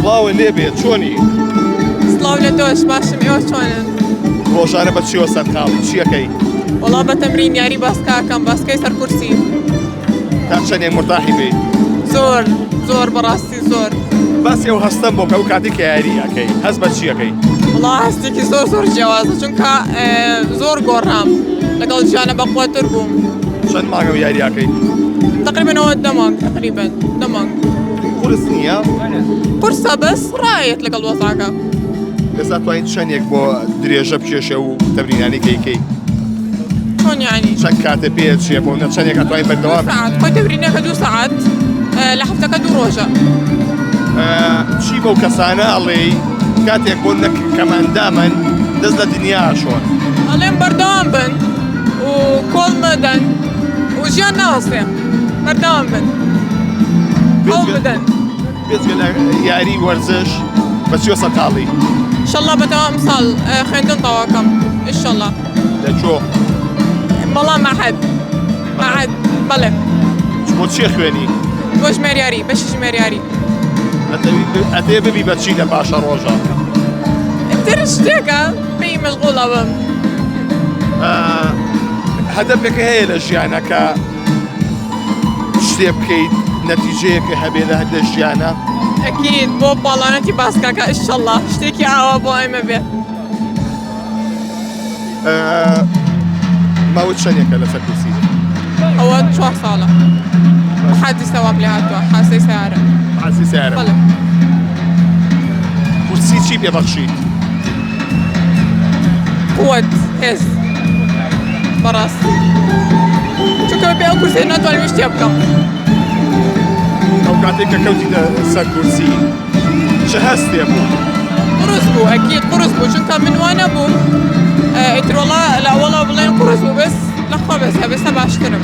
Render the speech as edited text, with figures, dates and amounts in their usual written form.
سڵاوە لێبێت چۆنی؟ سڵاو لە تۆش باشم ئێوە چۆنن؟ ڕۆژانە بە چیوە سەرقاڵی چیەکەی؟ وەڵا بە تەمرین یاری باسکاکەم باسکەی سەر کورسی تا چەندێک مرتاحی بێ؟ زۆر بەڕاستی زۆر باسی ئەو هەستم بۆ کە ئەو کاتی کە یاریەکەی هەست بە چیەکەی؟ وڵا هەستێکی زۆر جیاوازە چونکە زۆر گۆڕام لەگەڵ ژیانە بەقووەتر بووم. چەند مانگە و یاریەکەی؟ تقریبا ئەوە دەمانگ قورس نییە؟ قورسە بەس ڕایەت لەگەڵ وەزاکە. ئێستا توانین چەندێک بۆ درێژە بکێشە و تەمرینانی کەیکەی؟ چۆن یانی؟ چەند کاتە پێت چیە بۆ چەندێک ئەتوانین بەردەوام؟ 2 ساعات خۆی تەمرینەکە 2 ساعات لە هەفتەکە 2 ڕۆژە. چی بەو کەسانە ئەڵێ کاتێک بۆ کەماندامن دەست لە دنیا شۆن؟ ئەڵێم بەردەوام بن و کۆڵ مەدەن و ژیان ناوەستێن بەردەوام بن هەڵ بدەن. بێجگە لە یاری وەرزش بە چیوە سەرقاڵی؟ ئینشەڵڵا بەتەوام ساڵ خوێندن تەواوەکەم ئینشەڵڵا. لەکوێ؟ بەڵام مەعهد بەڵێ. بۆ چیە خوێنی؟ بۆ ژمێریاری بەشی ژمێریاری. ئەدێ ببی بەچی لە پاشە ڕۆژە؟ تر شتێکە پێی مەشغوڵە بم. هەدەفێکە هەیە لە ژیانەکە شتێ بکەیت نەتیجەیەکە هەبێ لە هەندە ژیانە؟ ئەکید بۆ باڵانەتی باسکەکە ئینشەڵڵا شتێکی ئاوا بۆ ئێمە بێ. ماوەت چەندێکە لەسەر کورسی؟ ئەوە 4 ساڵە حادی سەواب لێ هاتووە حاسەی سیارە. حاسی سیارە؟ بەڵێ. کورسی چی پێبەخشیت؟ قووەت هێز بەڕاستی چونکە بێ ئەو کورسێ ناتوانم شتێ بکەم. ئەو کاتێک کە کەوتیتە سەر کورسی چه هەستێ بوو؟ قورس بوو ئەکید قورس بوو چونکە من وانە بووم ئیتر وەڵا لە ئەوەڵا بڵێن قورس بوو بەس لەخوا بەس هەبێستا باشترم.